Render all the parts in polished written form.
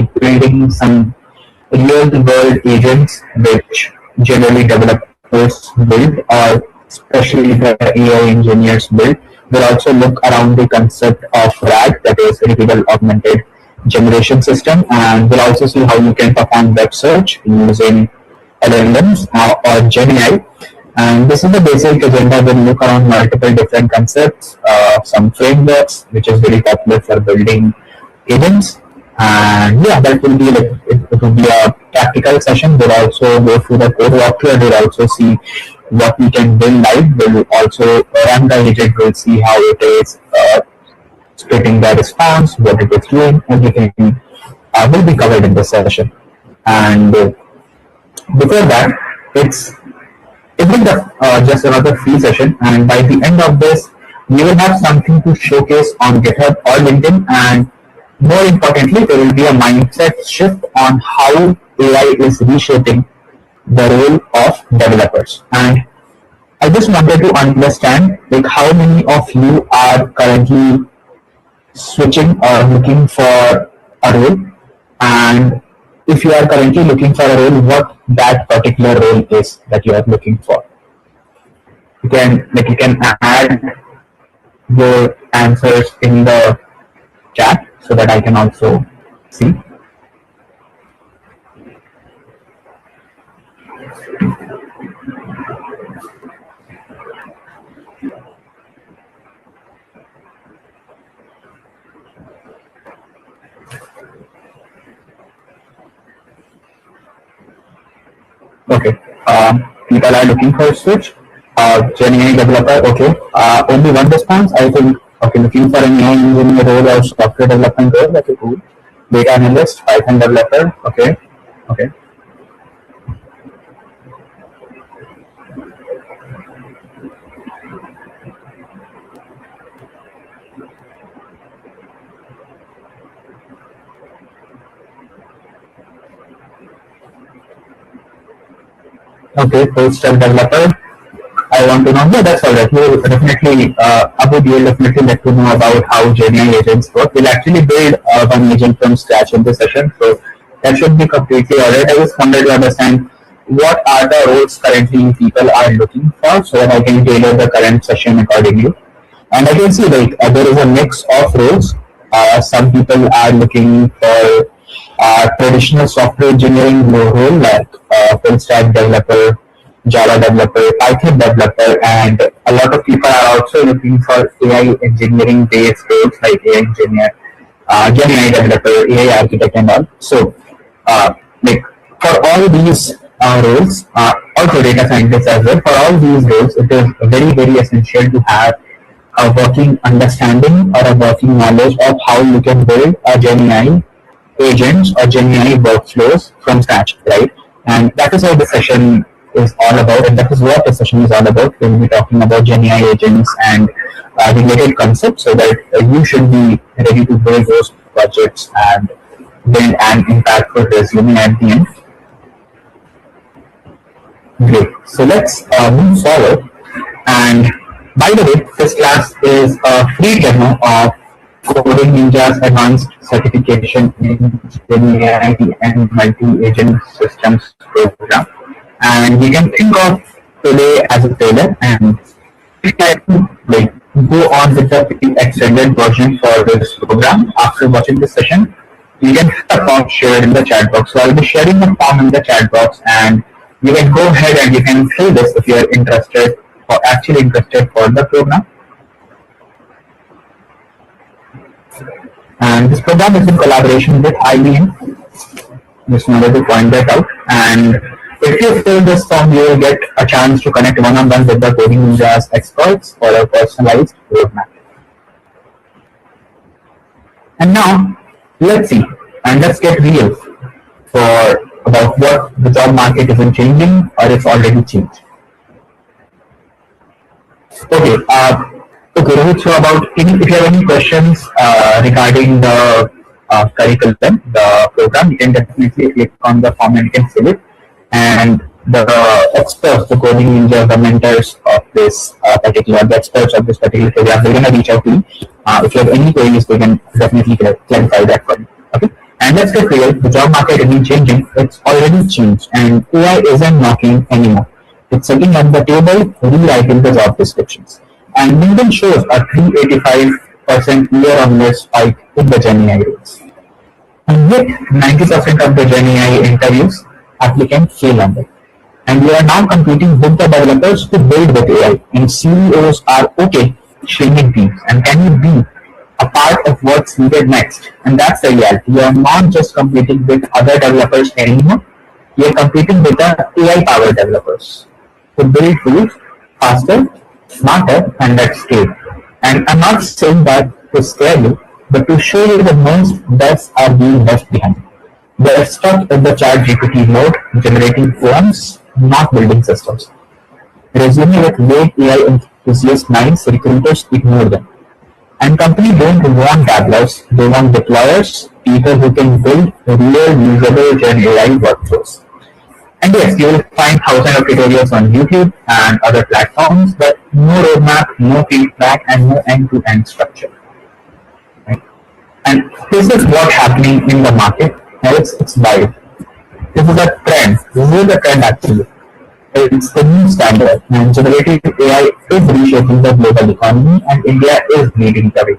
like building some real-world agents, which generally developers build, or especially the AI engineers build. We'll also look around the concept of RAG, that is Retrieval Augmented Generation System, and we'll also see how you can perform web search using LLMs or GenAI. And this is the basic agenda. We'll look around multiple different concepts, some frameworks, which is very popular for building agents. And yeah, that will be like it will be a practical session. We'll also go through the code walkthrough, and we'll also see what we can build live. We'll also run the agent. We'll see how it is splitting the response, what it is doing, everything will be covered in this session. And before that, it's just another free session, and by the end of this, you will have something to showcase on GitHub or LinkedIn, and more importantly, there will be a mindset shift on how AI is reshaping the role of developers. And I just wanted to understand, like, how many of you are currently switching or looking for a role, and if you are currently looking for a role, what that particular role is that you are looking for. You can add your answers in the chat so that I can also see. Okay, people are looking for a switch. GenAI developer, okay. Only one response, I think. Okay, looking for an AI engineer role or software development role, okay, cool. Data analyst, Python developer, okay, okay. Okay, full stack developer. I want to know. Yeah, that's all right. We'll definitely, Abu, will definitely let you know about how GenAI agents work. We'll actually build one agent from scratch in this session, so that should be completely alright. I just wanted to understand what are the roles currently people are looking for, so that I can tailor the current session accordingly. And I can see like there is a mix of roles. Some people are looking for traditional software engineering role, like full stack developer, Java developer, Python developer, and a lot of people are also looking for AI engineering based roles like AI engineer, GenAI developer, AI architect, and all. So, like for all these roles, also data scientists as well, for all these roles, it is very, very essential to have a working understanding or a working knowledge of how you can build a GenAI agents or GenAI workflows from scratch, right? And that is how the session is all about, and that is what the session is all about. We'll be talking about GenAI agents and related concepts, so that you should be ready to build those projects and build an impactful resume at the end. Great. So let's move forward. And by the way, this class is a free demo of Coding Ninja's advanced certification in GenAI and multi-agent systems program. And you can think of today as a trailer, and like go on with the extended version for this program. After watching this session, you can have a form shared in the chat box. So I'll be sharing the form in the chat box, and you can go ahead and you can fill this if you are interested or actually interested for the program. And this program is in collaboration with IBM. Just wanted to point that out. And if you fill this form, you will get a chance to connect one-on-one with the Coding Ninjas experts for a personalized roadmap. And now, let's see, and let's get real for about what the job market isn't changing or it's already changed. Okay, okay, Rohit, so about if you have any questions regarding the curriculum, the program, you can definitely click on the form and you can fill it. And the experts, the Coding Ninja, the mentors of this the experts of this particular program, they're going to reach out to you. If you have any queries, they can definitely clarify that for you. Okay. And let's get real, the job market isn't changing, it's already changed, and AI isn't knocking anymore. It's sitting at the table, rewriting the job descriptions. And LinkedIn shows a 385% year-on-year spike in the GenAI rates. And yet, 90% of the GenAI interviews, applicants fail on it. And we are now competing with the developers to build with AI. And CEOs are okay shrieking teams. And can you be a part of what's needed next? And that's the reality. You are not just competing with other developers anymore. You are competing with the AI-powered developers to build tools faster, smarter, and at scale. And I'm not saying that to scare you, but to show you that most devs are being left behind. They're stuck in the chat GPT mode, generating forms, not building systems. Resume with vague AI enthusiast minds, recruiters ignore them. And companies don't want dabblers, they want deployers, people who can build real usable Gen AI workflows. And yes, you will find thousands of tutorials on YouTube and other platforms, but no roadmap, no feedback, and no end-to-end structure. Right? And this is what's happening in the market. Now it's wild. This is a trend. This is the trend actually. It's the new standard, and generative AI is reshaping the global economy, and India is leading the way.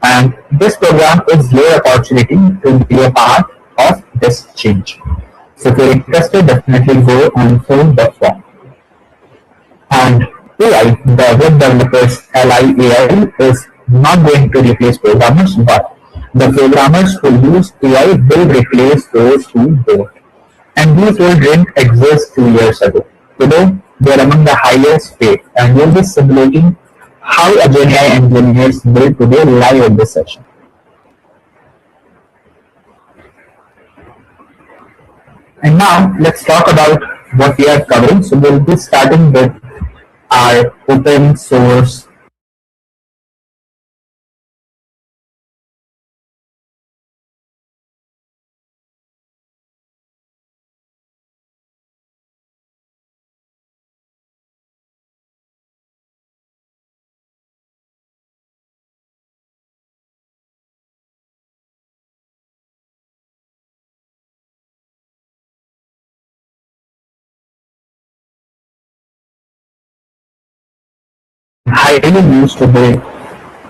And this program is your opportunity to be a part of this change. So if you're interested, definitely go and fill the form. And AI, the web developers LI is not going to replace programmers, but the programmers who use AI will replace those who don't. And these roles didn't exist 2 years ago. Today, they are among the highest paid, and we'll be simulating how a GenAI engineers build today live in this session. And now let's talk about what we are covering. So we'll be starting with our open source highly used to build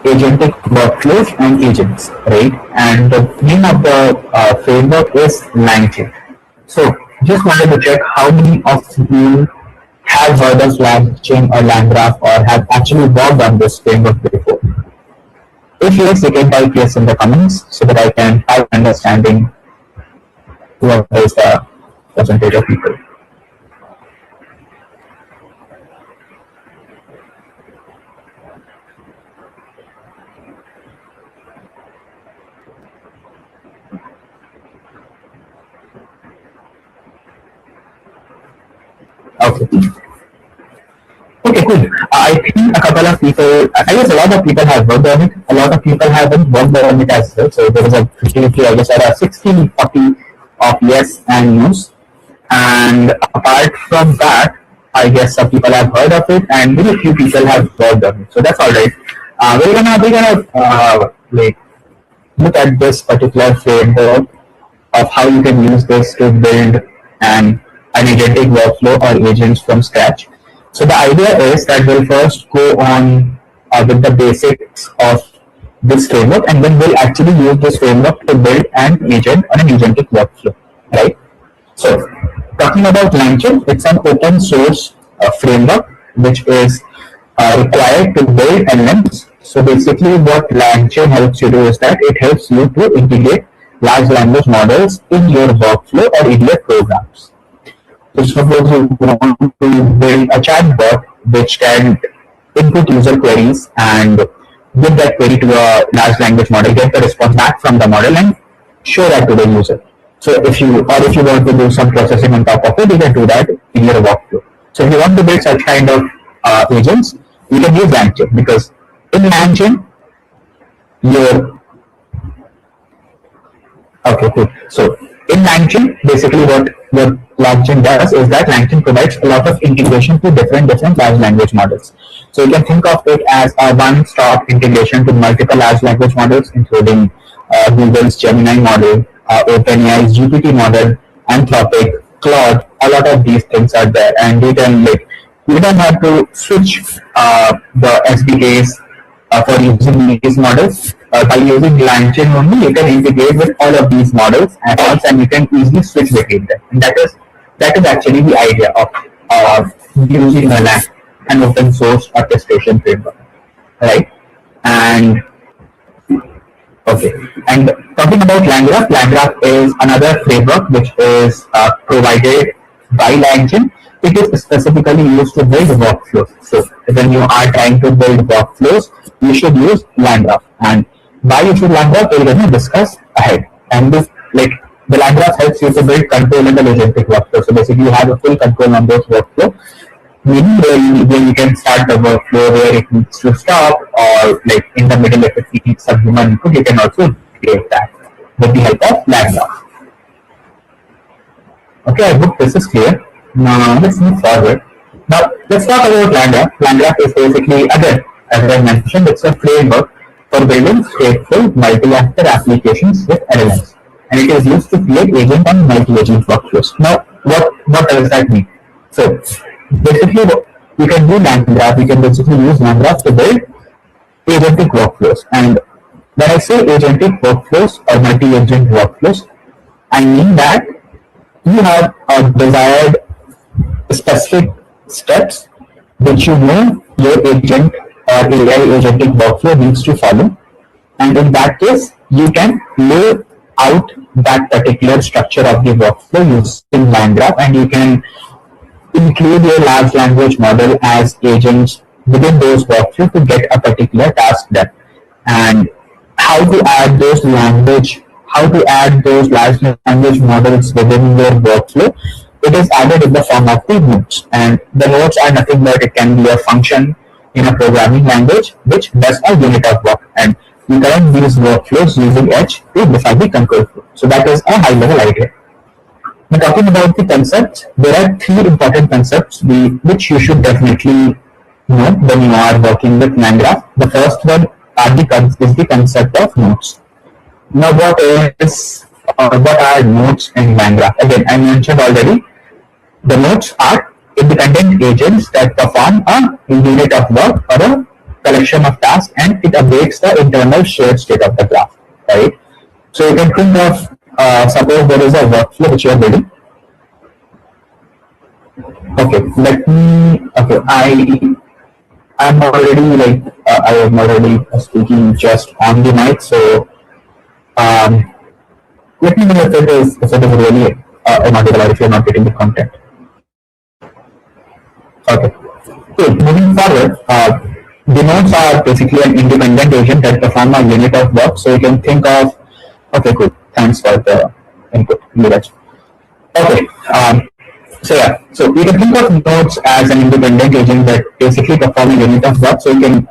agentic workflows and agents, right? And the name of the framework is LangChain. So just wanted to check how many of you have heard of LangChain or LangGraph or have actually worked on this framework before. If yes, you can type yes in the comments so that I can have understanding what is the percentage of people. Okay. Okay, cool. I think a couple of people, I guess a lot of people have worked on it. A lot of people haven't worked on it as well. So there was a 50-50, I guess, or a 60-40 of yes and no's. And apart from that, I guess some people have heard of it, and very few people have worked on it. So that's all right. We're gonna like look at this particular framework of how you can use this to build an agentic workflow or agents from scratch. So the idea is that we'll first go on with the basics of this framework, and then we'll actually use this framework to build an agent or an agentic workflow, right? So talking about LangChain, it's an open source framework which is required to build LLMs. So basically what LangChain helps you do is that it helps you to integrate large language models in your workflow or in your programs. So suppose you want to build a chatbot which can input user queries and give that query to a large language model, get the response back from the model and show that to the user. So if you want to do some processing on top of it, you can do that in your workflow. So if you want to build such kind of agents, you can use LangChain, because in LangChain, okay, cool. So in LangChain, basically what LangChain does is that LangChain provides a lot of integration to different large language models. So you can think of it as a one-stop integration to multiple large language models, including Google's Gemini model, OpenAI's GPT model, Anthropic, Claude, a lot of these things are there, and you don't have to switch the SDKs for using these models. By using LangChain only, you can integrate with all of these models at once, and you can easily switch between them. And that is actually the idea of using an open source orchestration framework, right? And okay. And talking about LangGraph, LangGraph is another framework which is provided by LangChain. It is specifically used to build workflows. So when you are trying to build workflows, you should use LangGraph. And why you should LangGraph, we're going to discuss ahead. And this, like, the LangGraph helps you to build controllable agentic workflow. So basically, you have a full control on those workflow, meaning where you can start the workflow where it needs to stop, or like in the middle if it needs some human input, you can also create that with the help of LangGraph. Okay, I hope this is clear. Now let's move forward. Now let's talk about LangGraph. LangGraph is basically, again, as I mentioned, it's a framework for building stateful multi-actor applications with LLMs, and it is used to create agent and multi-agent workflows. Now, what does that mean? So basically, you can do LangGraph. You can basically use LangGraph to build agentic workflows. And when I say agentic workflows or multi-agent workflows, I mean that you have a desired specific steps which you know your agent or AI agentic workflow needs to follow. And in that case, you can lay out that particular structure of the workflow using LangGraph, and you can include your large language model as agents within those workflows to get a particular task done. And how to add those large language models within your workflow, it is added in the form of the nodes. And the nodes are nothing but it can be a function in a programming language which does a unit of work. And you can these workflows using Edge to define the control flow. So that is a high level idea. Now talking about the concepts, there are three important concepts which you should definitely know when you are working with LangGraph. The first one is the concept of nodes. Now what are nodes in LangGraph? Again, I mentioned already, the nodes are independent agents that perform a unit of work or a collection of tasks, and it updates the internal shared state of the graph, right? So you can think of, suppose there is a workflow which you are building. Okay, I am already speaking just on the mic, so let me know if it is really inaudible or if you are not getting the content. Okay. So moving forward, the nodes are basically an independent agent that perform a unit of work. So you can think of, okay, cool. Thanks for the input, Neeraj. Okay. So you can think of nodes as an independent agent that basically perform a unit of work. So you can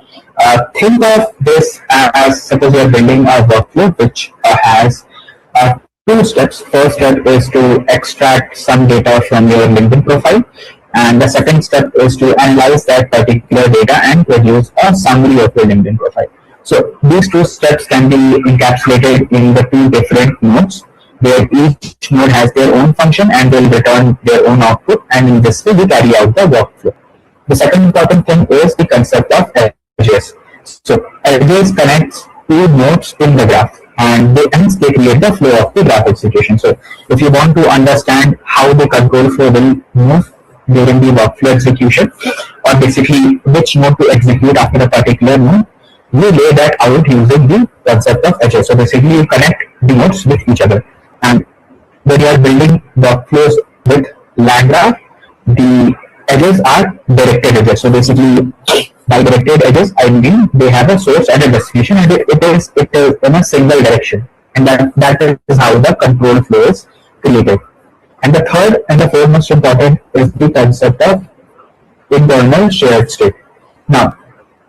think of this as, suppose you are building a workflow which has two steps. First step is to extract some data from your LinkedIn profile, and the second step is to analyze that particular data and produce a summary of your LinkedIn profile. So these two steps can be encapsulated in the two different nodes, where each node has their own function and will return their own output, and in this way we carry out the workflow. The second important thing is the concept of edges. So edges connects two nodes in the graph, and hence they create the flow of the graph execution. So if you want to understand how the control flow will move during the workflow execution, or basically which node to execute after a particular node, you lay that out using the concept of edges. So basically you connect the nodes with each other. And when you are building workflows with LangGraph, the edges are directed edges. So basically, by directed edges, I mean they have a source and a destination, and it is in a single direction. And that is how the control flow is created. And the third and the fourth most important is the concept of internal shared state. Now,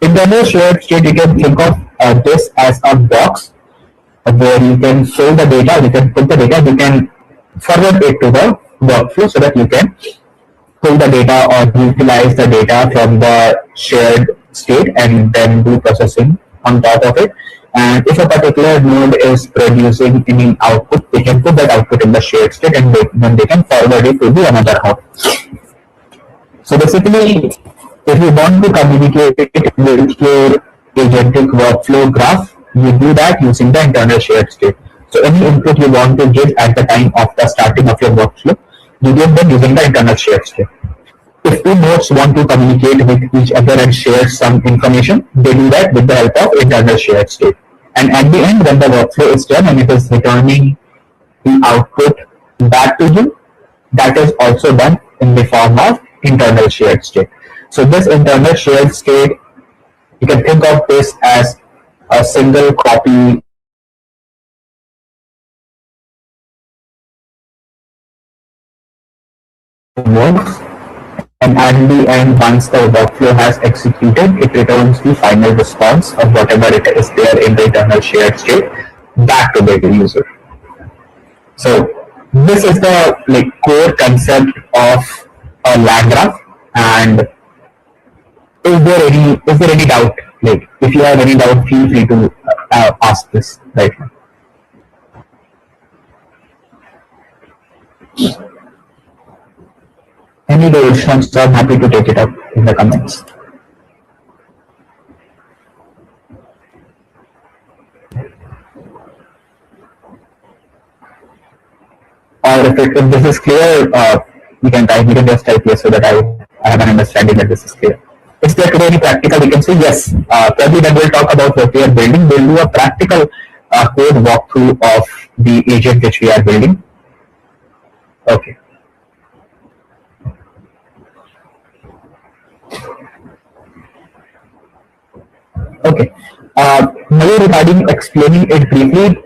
internal shared state, you can think of this as a box where you can fill the data, you can put the data, you can forward it to the workflow so that you can pull the data or utilize the data from the shared state and then do processing on top of it. And if a particular node is producing any output, they can put that output in the shared state, and then they can forward it to the another hop. So basically, if you want to communicate with your agentic workflow graph, you do that using the internal shared state. So any input you want to give at the time of the starting of your workflow, you give them using the internal shared state. If two nodes want to communicate with each other and share some information, they do that with the help of internal shared state. And at the end, when the workflow is done and it is returning the output back to you, that is also done in the form of internal shared state. So this internal shared state, you can think of this as a single copy works, and at the end, once the workflow has executed, it returns the final response of whatever it is there in the internal shared state back to the user. So this is the core concept of a lag graph. And is there any doubt? If you have any doubt, feel free to ask this right now. Any questions? So I'm happy to take it up in the comments. Or if this is clear, you can just type yes so that I have an understanding that this is clear. Is there today any practical? We can say yes. Probably when we'll talk about what we are building, we'll do a practical code walkthrough of the agent which we are building. Okay. Okay. Now regarding explaining it briefly,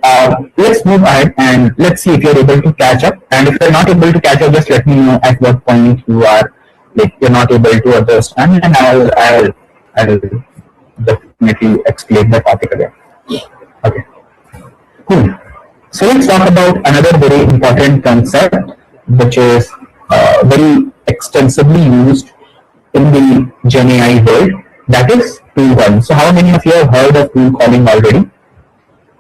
let's move ahead and let's see if you're able to catch up. And if you're not able to catch up, just let me know at what point you are you're not able to understand, and I'll definitely explain the topic again. Okay. Cool. So let's talk about another very important concept, which is very extensively used in the GenAI world. That is tool calling. So how many of you have heard of tool calling already?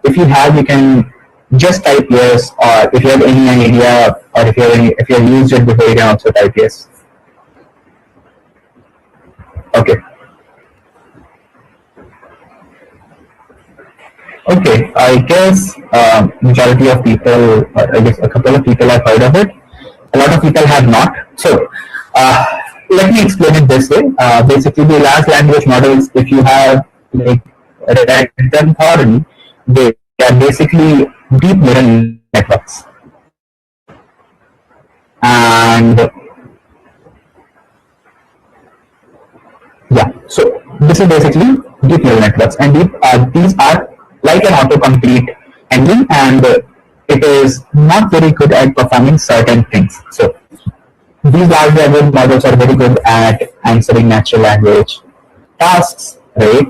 If you have, you can just type yes, or if you have any idea, or if you have used it before, you can also type yes. Okay. Okay, I guess majority of people, or I guess a couple of people have heard of it. A lot of people have not. So let me explain it this way. Basically, the large language models, if you have read them thoroughly, they are basically deep neural networks. And yeah, so this is basically deep neural networks, and these are like an autocomplete engine, and it is not very good at performing certain things. So these large language models are very good at answering natural language tasks, right?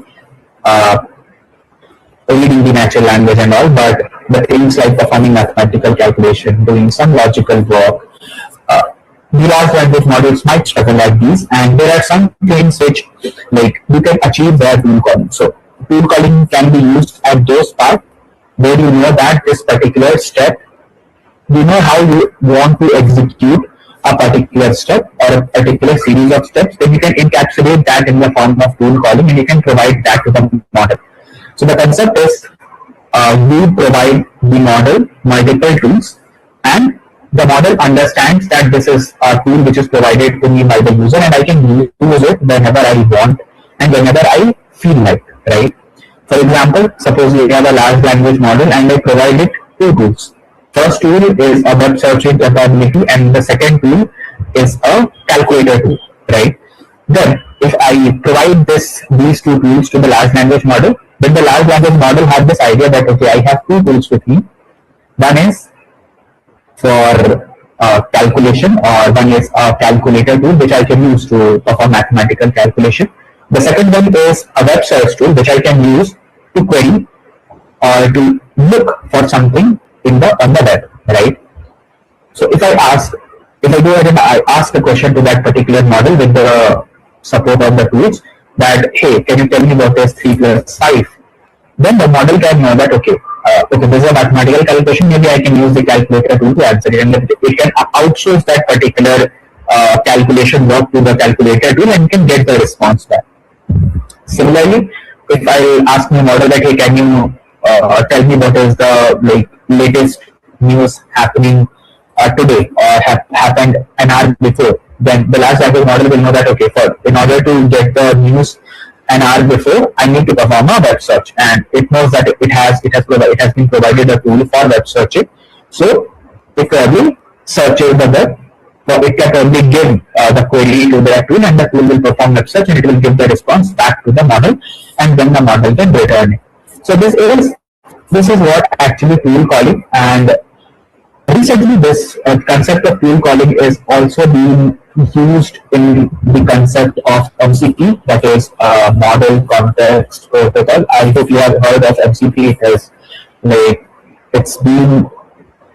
Reading the natural language and all, but the things like performing mathematical calculation, doing some logical work, the large language models might struggle at these, and there are some things which you can achieve via tool calling. So tool calling can be used at those parts where you know that this particular step, you know how you want to execute a particular step or a particular series of steps, then you can encapsulate that in the form of tool calling, and you can provide that to the model. So the concept is we provide the model multiple tools, and the model understands that this is a tool which is provided to me by the user, and I can use it whenever I want and whenever I feel like, right? For example, suppose you have a large language model and I provide it two tools. First tool is a web searching capability, and the second tool is a calculator tool, right? Then if I provide these two tools to the large language model, then the large language model has this idea that, okay, I have two tools with me. One is for calculation, or one is a calculator tool which I can use to perform mathematical calculation. The second one is a web search tool which I can use to query or to look for something on the web, right? So if I go ahead and I ask a question to that particular model with the support of the tools, that hey, can you tell me what is 3 plus 5? then the model can know that okay, this is a mathematical calculation. Maybe I can use the calculator tool to answer it, and it can outsource that particular calculation work to the calculator tool and can get the response back. Similarly, if I ask my model that, hey, can you tell me what is the latest news happening today or happened an hour before, then the large language model will know that okay, for in order to get the news an hour before, I need to perform a web search, and it knows that it has been provided a tool for web searching, so it probably searches the web. So it can probably give the query to the tool, and the tool will perform web search, and it will give the response back to the model, and then the model can return it. So this is what actually tool calling, and recently this concept of tool calling is also being used in the concept of MCP, that is Model Context Protocol. I hope you have heard of MCP. It's been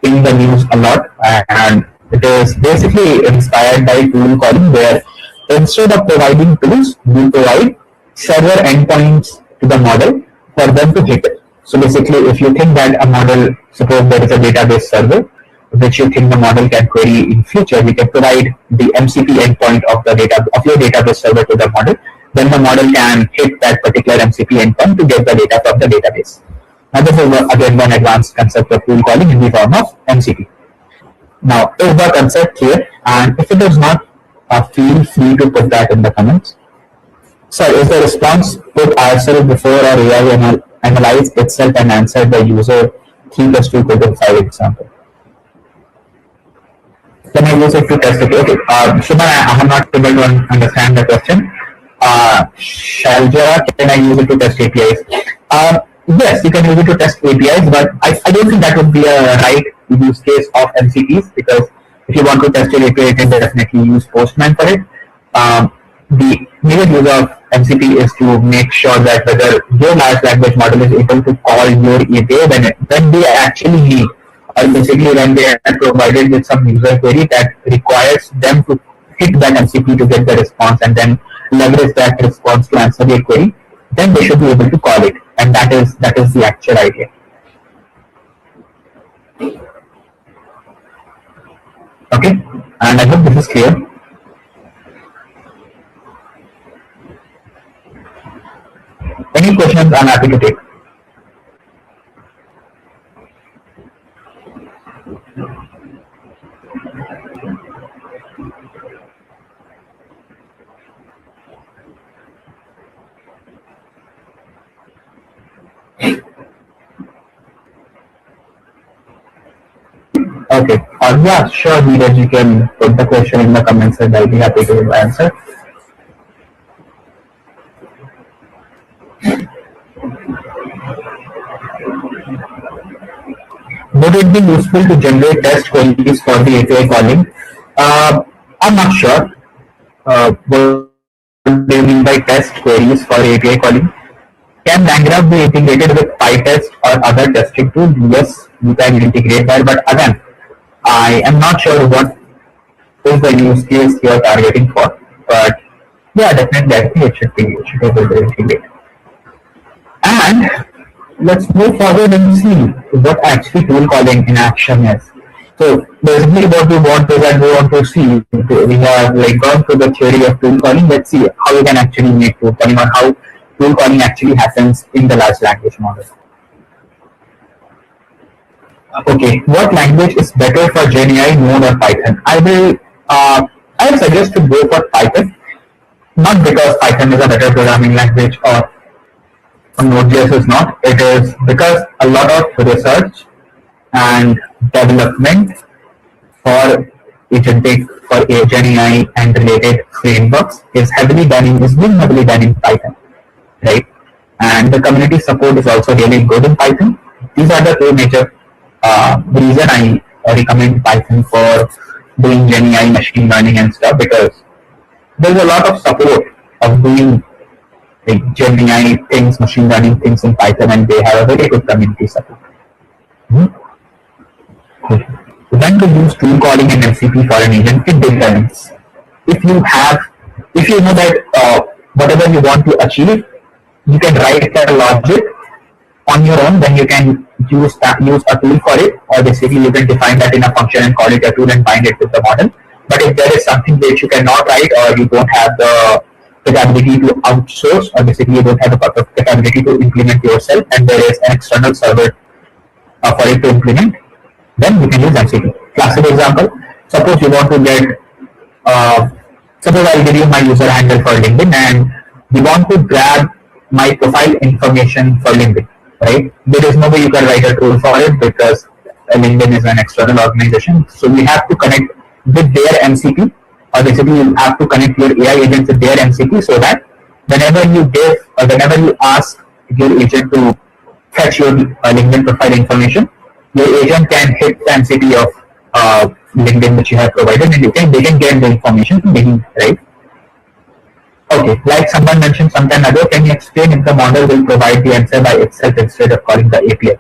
in the news a lot, and it is basically inspired by tool calling, where instead of providing tools, we provide server endpoints to the model for them to hit it. So basically, if you think that a model, suppose there is a database server which you think the model can query in future, we can provide the MCP endpoint of your database server to the model. Then the model can hit that particular MCP endpoint to get the data from the database. Now this is again one advanced concept of tool calling in the form of MCP. Now, is the concept clear? And if it is not, feel free to put that in the comments. So, is the response put ourselves before our AI analyze itself and answer the user 3 plus 2 equal to 5 example? Can I use it to test it? Okay, Shubhan, I am not able to understand the question. Shalja, can I use it to test APIs? Yes, you can use it to test APIs, but I don't think that would be a right use case of MCPs, because if you want to test your API, you can definitely use Postman for it. The major use of MCP is to make sure that whether your large language model is able to call your API when they actually need, or basically when they are provided with some user query that requires them to hit that MCP to get the response and then leverage that response to answer their query, then they should be able to call it, and that is the actual idea. Okay, and I hope this is clear. Any questions? I'm happy to take. Okay. Yeah, sure, Neeraj, you can put the question in the comments and I'll be happy to answer. Would it be useful to generate test queries for the API calling? I'm not sure. What do you mean by test queries for API calling? Can LangGraph be integrated with PyTest or other testing tools? Yes, you can integrate that, but again, I am not sure what is the use case you are targeting for. But yeah, definitely, I think it should be able to integrate. And let's move forward and see what actually tool calling in action is. So basically what we want is that we want to see, we have gone through the theory of tool calling. Let's see how we can actually make tool calling, or how tool calling actually happens in the large language model. Okay, what language is better for GenAI, Node or Python? I will suggest to go for Python, not because Python is a better programming language or Node.js is not. It is because a lot of research and development for agentic, for GenAI and related frameworks is being heavily done in Python, right? And the community support is also really good in Python. These are the two major reason I recommend Python for doing GenAI, machine learning and stuff, because there's a lot of support of doing GenAI things, machine learning things in Python, and they have a very good community support. When to use tool calling and MCP for an agent, it depends. If you know that whatever you want to achieve, you can write that logic on your own, then you can use a tool for it, or basically you can define that in a function and call it a tool and bind it with the model. But if there is something which you cannot write, or you don't have the capability to outsource, or basically you don't have the capability to implement yourself, and there is an external server for it to implement, then you can use MCP. Classic example: suppose you want to get, uh, suppose I'll give you my user handle for LinkedIn, and we want to grab my profile information for LinkedIn, right? There is no way you can write a tool for it, because LinkedIn is an external organization. So we have to connect with their MCP, or basically you have to connect your AI agent with their MCP, so that whenever you give, or whenever you ask your agent to fetch your LinkedIn profile information, your agent can hit the MCP of LinkedIn which you have provided, and they can get the information from LinkedIn, right? Okay, like someone mentioned some time ago, can you explain if the model will provide the answer by itself instead of calling the API?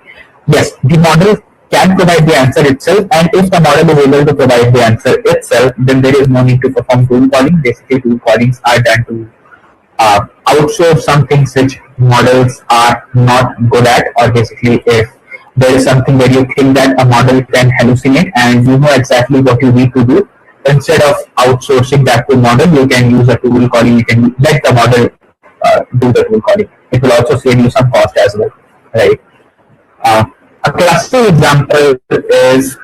Yes, the model can provide the answer itself, and if the model is able to provide the answer itself, then there is no need to perform tool calling. Basically, tool callings are done to outsource some things which models are not good at, or basically if there is something where you think that a model can hallucinate and you know exactly what you need to do, instead of outsourcing that to model, you can use a tool calling. You can let the model do the tool calling. It will also save you some cost as well, right? A classic example is,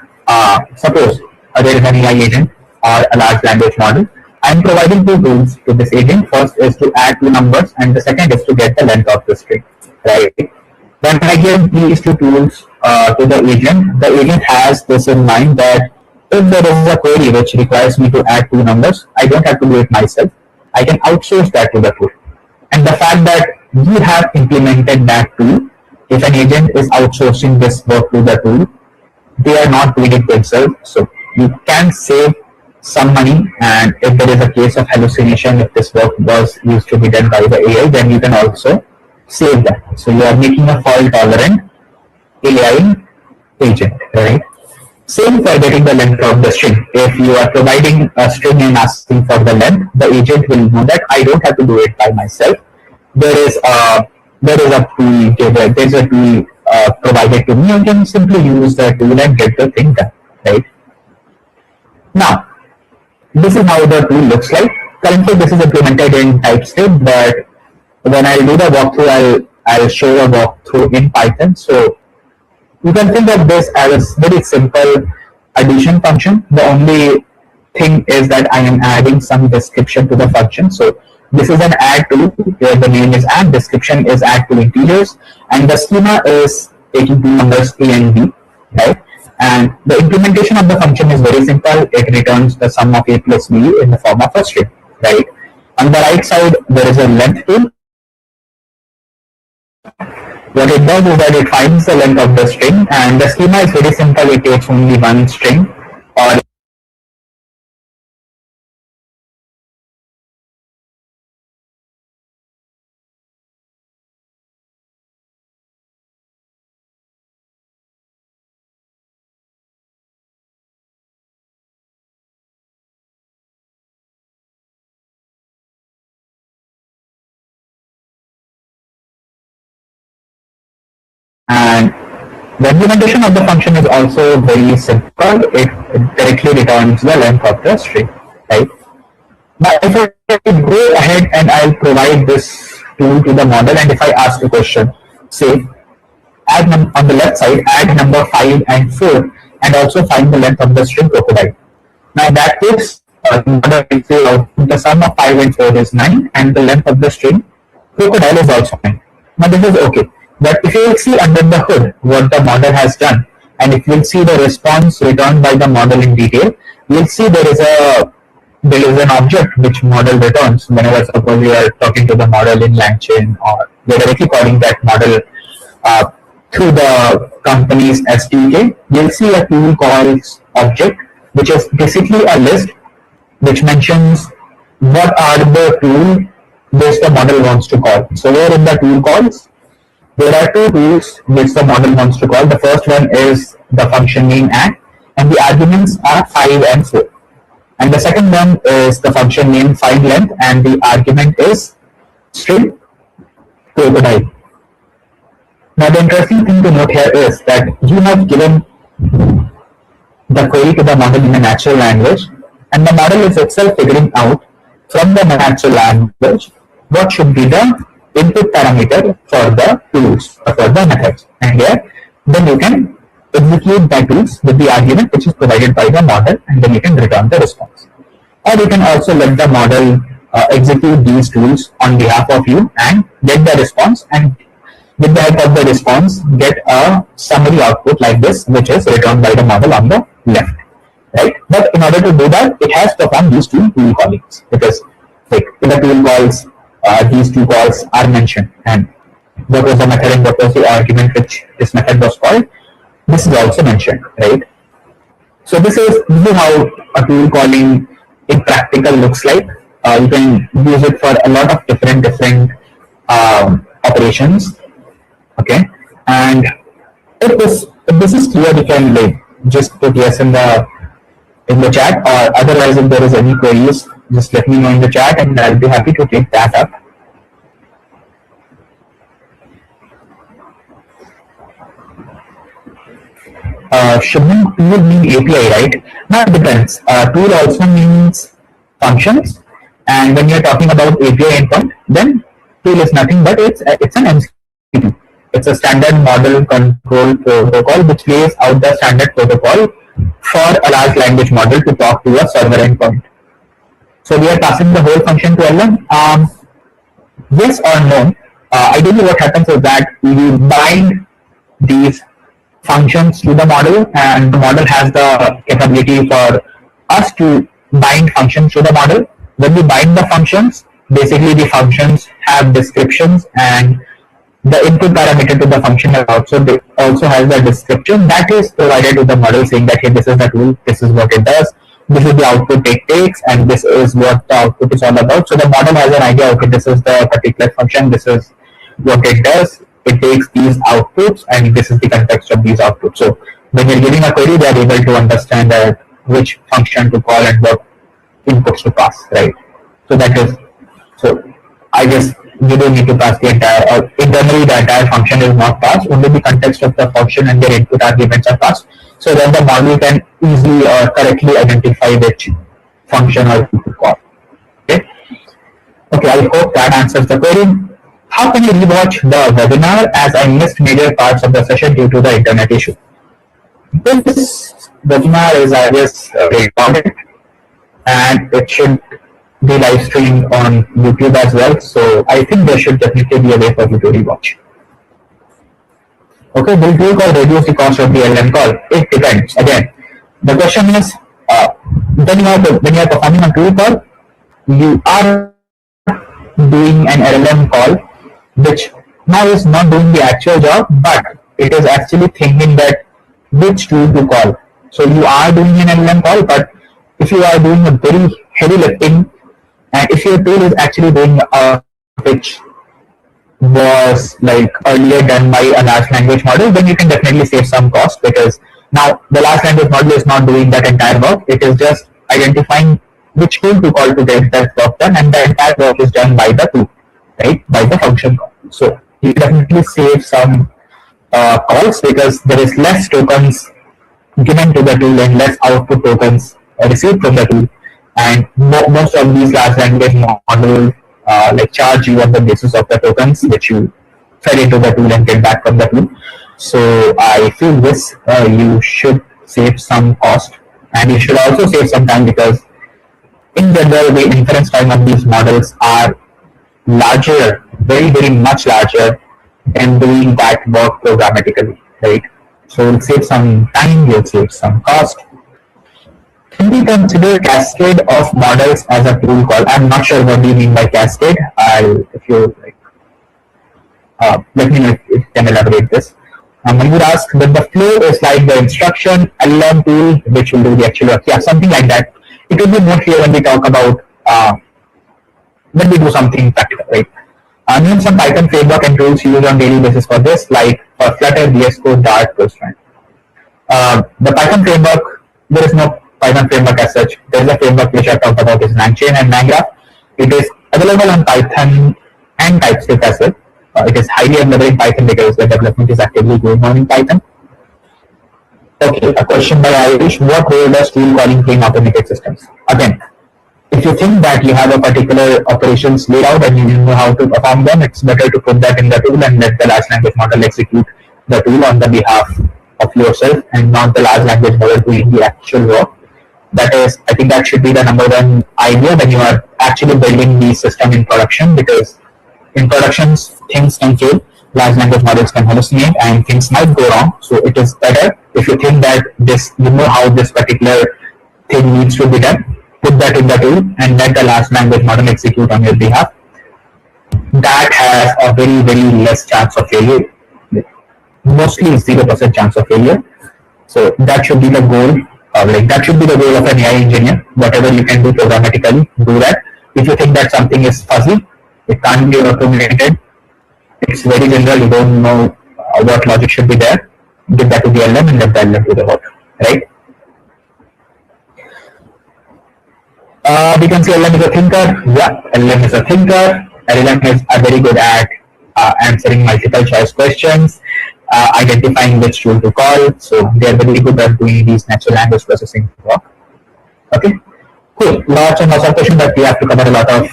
suppose there is an AI agent or a large language model. I am providing two tools to this agent. First is to add two numbers, and the second is to get the length of the string, right? When I give these two tools to the agent has this in mind that if there is a query which requires me to add two numbers, I don't have to do it myself. I can outsource that to the tool. And the fact that you have implemented that tool, if an agent is outsourcing this work to the tool, they are not doing it themselves. So you can save some money, and if there is a case of hallucination, if this work was used to be done by the AI, then you can also save that. So you are making a fault tolerant AI agent, right? Same for getting the length of the string. If you are providing a string and asking for the length, the agent will know that I don't have to do it by myself. There is a tool given, there's a tool provided to me. I can simply use the tool and get the thing done, right? Now, this is how the tool looks like. Currently, this is implemented in TypeScript, but when I do the walkthrough, I'll show a walkthrough in Python. So you can think of this as a very simple addition function. The only thing is that I am adding some description to the function. So this is an add tool where the name is add, description is add to integers, and the schema is taking two numbers a and b, right? And the implementation of the function is very simple. It returns the sum of a plus b in the form of a string, right? On the right side, there is a length tool. What it does is that it finds the length of the string, and the schema is very simple. It takes only one string, or and the implementation of the function is also very simple. It directly returns the length of the string, right? Now, if I go ahead and I'll provide this tool to the model, and if I ask a question, say, on the left side, add number 5 and 4, and also find the length of the string crocodile. Now, in that case, the sum of 5 and 4 is 9, and the length of the string crocodile is also 9. Now, this is okay. But if you will see under the hood what the model has done, and if you will see the response returned by the model in detail, you will see there is an object which model returns whenever, suppose you are talking to the model in LangChain, or you're directly calling that model through the company's SDK. You'll see a tool calls object, which is basically a list which mentions what are the tool which the model wants to call. So here in the tool calls, there are two tools which the model wants to call. The first one is the function name add, and the arguments are 5 and 4. And the second one is the function name find length, and the argument is string crocodile. Now, the interesting thing to note here is that you have given the query to the model in a natural language, and the model is itself figuring out from the natural language what should be the input parameter for the tools or for the methods. And here, then you can execute that tools with the argument which is provided by the model, and then you can return the response. Or you can also let the model execute these tools on behalf of you and get the response, and with the help of the response get a summary output like this, which is returned by the model on the left, right? But in order to do that, it has to perform these two tool callings, because like in the tool calls, these two calls are mentioned, and what was the method and what was the argument which this method was called, this is also mentioned, right? So this is how a tool calling in practical looks like. You can use it for a lot of different operations. Okay, and if this is clear, you can like just put yes in the chat, or otherwise if there is any queries, just let me know in the chat and I'll be happy to take that up. Shouldn't tool mean API, right? Now it depends. Tool also means functions, and when you're talking about API endpoint, then tool is nothing but it's an MCP. It's a standard model control protocol which lays out the standard protocol for a large language model to talk to a server endpoint. So we are passing the whole function to LLM. Yes or no? Ideally, what happens is that we bind these functions to the model, and the model has the capability for us to bind functions to the model. When we bind the functions, basically the functions have descriptions, and the input parameter to the function also has the description that is provided to the model, saying that hey, this is the tool, this is what it does, this is the output it takes, and this is what the output is all about. So the model has an idea, okay, this is the particular function, this is what it does, it takes these outputs, and this is the context of these outputs. So when you're giving a query, they are able to understand that which function to call and what inputs to pass, right? So that is, so I guess you don't need to pass the entire, or internally the entire function is not passed, only the context of the function and their input arguments are passed, so then the model can easily or correctly identify which function or to call. Okay, I hope that answers the query. How can you rewatch the webinar, as I missed major parts of the session due to the internet issue? This webinar is, I guess, recorded, and it should be live streamed on YouTube as well, so I think there should definitely be a way for you to rewatch. Okay, will tool call reduce the cost of the LLM call? It depends. Again, the question is, when you are performing a tool call, you are doing an LLM call, which now is not doing the actual job, but it is actually thinking that which tool to call. So you are doing an LLM call, but if you are doing a very heavy lifting, and if your tool is actually doing which was like earlier done by a large language model, then you can definitely save some cost, because now the large language model is not doing that entire work. It is just identifying which tool to call to get that work done, and the entire work is done by the tool, right? By the function call. So you definitely save some calls, because there is less tokens given to the tool and less output tokens received from the tool. And most of these large language models like charge you on the basis of the tokens which you fed into the tool and get back from the tool. So I feel this you should save some cost, and you should also save some time, because in general the inference time of these models are larger, very much larger than doing that work programmatically, right? So you'll save some time, you'll save some cost. Can we consider cascade of models as a tool call? I'm not sure what do you mean by cascade. If you like, let me know if you can elaborate this. Mangoor asks that the flow is like the instruction LLM tool which will do the actual work. Yeah, something like that. It will be more clear when we talk about when we do something practical, right? Name some Python framework and tools used on daily basis for this, like for Flutter, VS Code, Dart, Postman. The Python framework, there is no Python framework as such. There is a framework which I talked about, is LangChain and LangGraph. It is available on Python and TypeScript as well. it is highly available in Python because the development is actively going on in Python. Okay, a question by Irish. What role does tool calling play in automated systems? Again, if you think that you have a particular operations laid out and you know how to perform them, it's better to put that in the tool and let the large language model execute the tool on the behalf of yourself and not the large language model doing the actual work. That is, I think that should be the number one idea when you are actually building the system in production, because in productions things can fail, large language models can hallucinate, and things might go wrong. So it is better if you think that you know how this particular thing needs to be done, put that in the tool and let the large language model execute on your behalf. That has a very, very less chance of failure, mostly 0% chance of failure. So that should be the goal. That should be the goal of an AI engineer. Whatever you can do programmatically, do that. If you think that something is fuzzy, it can't be automated, it's very general, you don't know what logic should be there, give that to the LLM and let the LLM do the work, right? We can say LLM is a thinker. Yeah, LLM is a thinker. LLM is very good at answering multiple choice questions, identifying which tool to call. So they are very good at doing these natural language processing work. Okay, cool. Lots and lots of questions, but we have to cover a lot of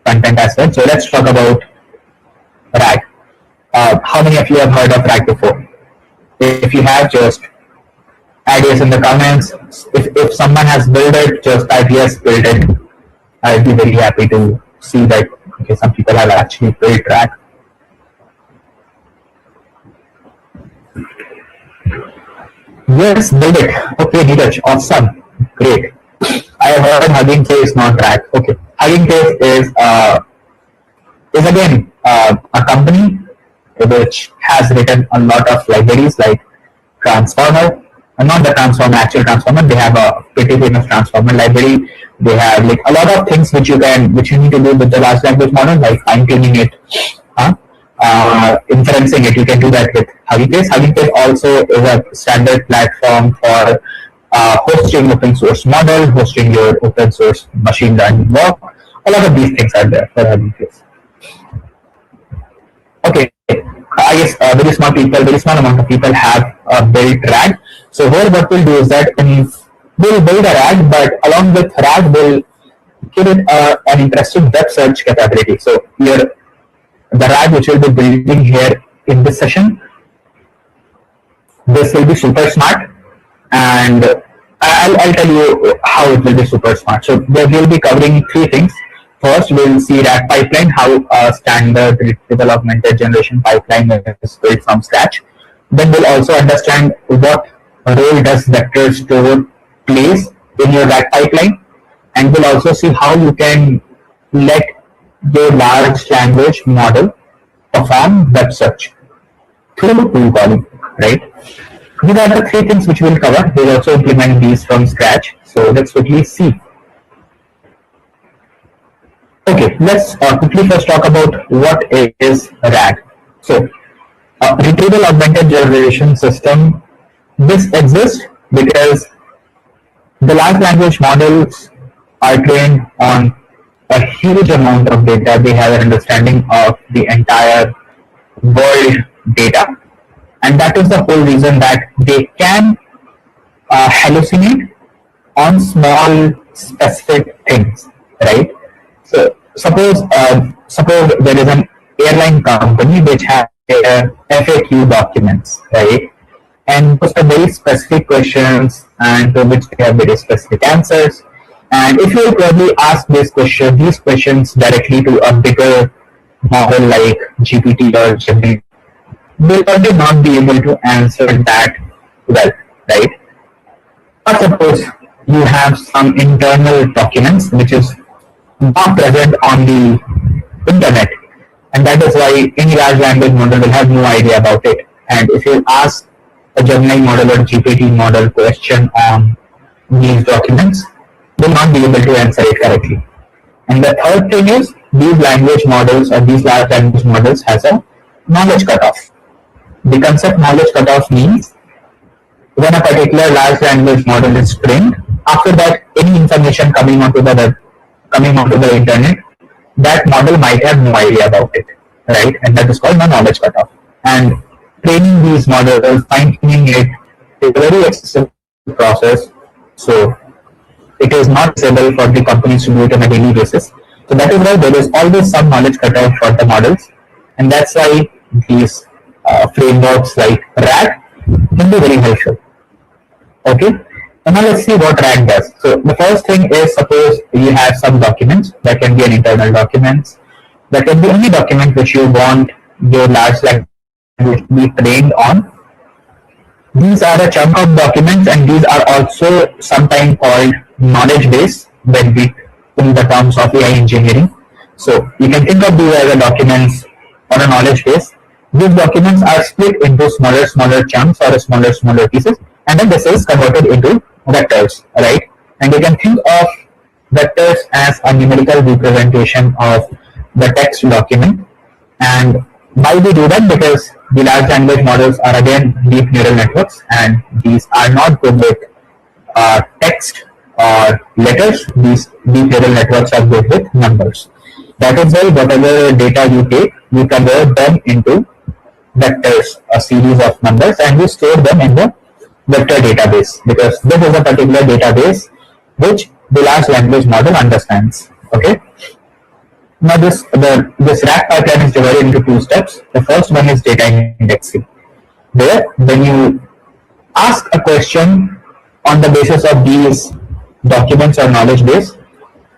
content as well. So let's talk about RAG. How many of you have heard of RAG before? If you have, just add yes in the comments. If someone has built it, just type yes, built it. I'll be very happy to see that okay, some people have actually built RAG. Yes, build it. Okay, Neeraj, awesome, great. I have heard Hugging Face is not RAG. Okay, Hugging Face is again a company which has written a lot of libraries like Transformer. Not the Transformer, actual Transformer. They have a pretty famous Transformer library. They have like a lot of things which you need to do with the large language model, like fine tuning it, inferencing it. You can do that with Hugging Face. Hugging Face also is a standard platform for hosting open source model, hosting your open source machine learning work. A lot of these things are there for Hugging Face. Okay, I guess very small amount of people have built RAG. So here what we'll do is that we'll build a RAG, but along with RAG, we'll give it an interesting web search capability. So here, the RAG which we'll be building here in this session, this will be super smart, and I'll tell you how it will be super smart. So we'll be covering three things. First, we'll see RAG pipeline, how a standard retrieval augmented generation pipeline is built from scratch. Then we'll also understand what role does vector store plays in your RAG pipeline, and we'll also see how you can let your large language model perform web search through tool calling, right? These are the three things which we'll cover. We'll also implement these from scratch. So let's quickly see. Okay, let's quickly first talk about what is RAG. So, retrieval augmented generation system. This exists because the large language models are trained on a huge amount of data. They have an understanding of the entire world data, and that is the whole reason that they can hallucinate on small specific things, right? So suppose there is an airline company which has FAQ documents, right? And those are very specific questions, and to which they have very specific answers. And if you probably ask these questions directly to a bigger model like GPT or Gemini, they'll probably not be able to answer that well, right? Or suppose you have some internal documents which is not present on the internet, and that is why any large language model will have no idea about it. And if you ask a Gemini model or GPT model question on these documents, will not be able to answer it correctly. And the third thing is, these language models or these large language models has a knowledge cutoff. The concept knowledge cutoff means when a particular large language model is trained, after that any information coming onto the internet, that model might have no idea about it. right? And that is called the knowledge cutoff. And training these models, fine-tuning it is a very expensive process. So it is not feasible for the companies to do it on a daily basis. So that is why there is always some knowledge cutoff for the models, and that's why these frameworks like RAG can be very helpful. Okay, and now let's see what RAG does. So the first thing is, suppose you have some documents that can be an internal documents, that can be any document which you want your large language to be trained on. These are a chunk of documents, and these are also sometimes called knowledge base when we in the terms of AI engineering. So you can think of these as a documents or a knowledge base. These documents are split into smaller chunks or smaller pieces, and then this is converted into vectors, right? And you can think of vectors as a numerical representation of the text document. And why we do that? Because the large language models are again deep neural networks, and these are not good with text or letters. These deep neural networks are good with numbers. That is why whatever data you take, you convert them into vectors, a series of numbers, and you store them in the vector database, because this is a particular database which the large language model understands. Okay. Now this RAG pipeline is divided into two steps. The first one is data indexing, where when you ask a question on the basis of these documents or knowledge base,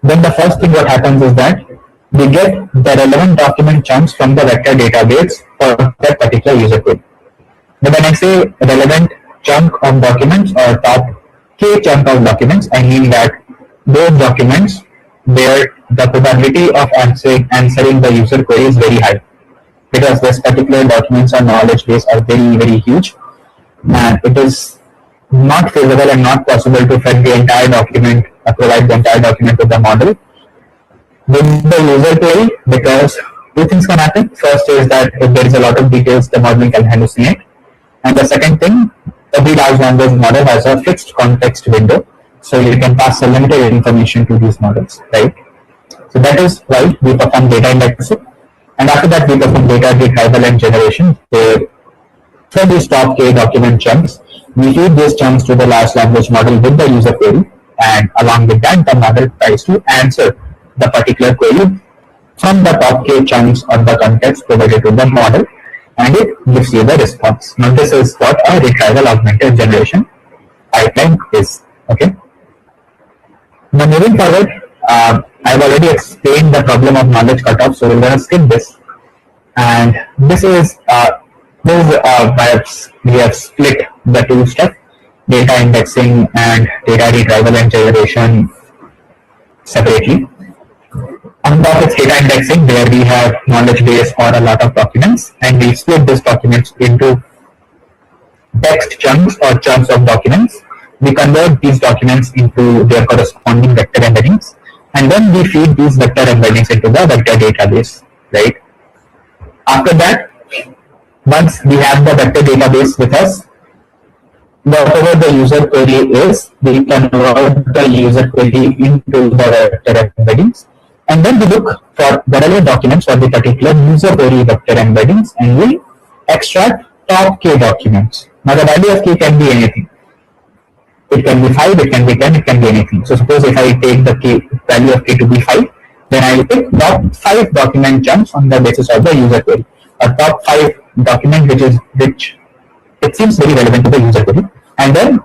then the first thing what happens is that we get the relevant document chunks from the vector database for that particular user query. But when I say relevant chunk of documents or top K chunk of documents, I mean that those documents where the probability of answering the user query is very high, because this particular documents or knowledge base are very huge, and it is not feasible and not possible to fit the entire document or provide the entire document to the model with the user query, because two things can happen. First is that if there is a lot of details, the model can hallucinate, and the second thing, every large language model has a fixed context window, so you can pass a limited information to these models, right? So that is why we perform data indexing, and after that we perform data retrieval and generation, where from these top K document chunks, we feed these chunks to the large language model with the user query, and along with that, the model tries to answer the particular query from the top K chunks of the context provided to the model, and it gives you the response. Now this is what a retrieval augmented generation pipeline is. Okay. Now moving forward, I've already explained the problem of knowledge cutoff, so we're going to skip this. And this is why we have split the two steps, data indexing and data retrieval and generation, separately. On top it's data indexing, where we have knowledge base or a lot of documents, and we split these documents into text chunks or chunks of documents. We convert these documents into their corresponding vector embeddings, and then we feed these vector embeddings into the vector database, right? After that, once we have the vector database with us, whatever the user query is, we convert the user query into the vector embeddings, and then we look for the relevant documents for the particular user query vector embeddings, and we extract top K documents. Now the value of K can be anything. It can be 5, it can be 10, it can be anything. So suppose if I take the value of K to be 5, then I will pick top 5 document chunks on the basis of the user query. A top 5 document which it seems very relevant to the user query, and then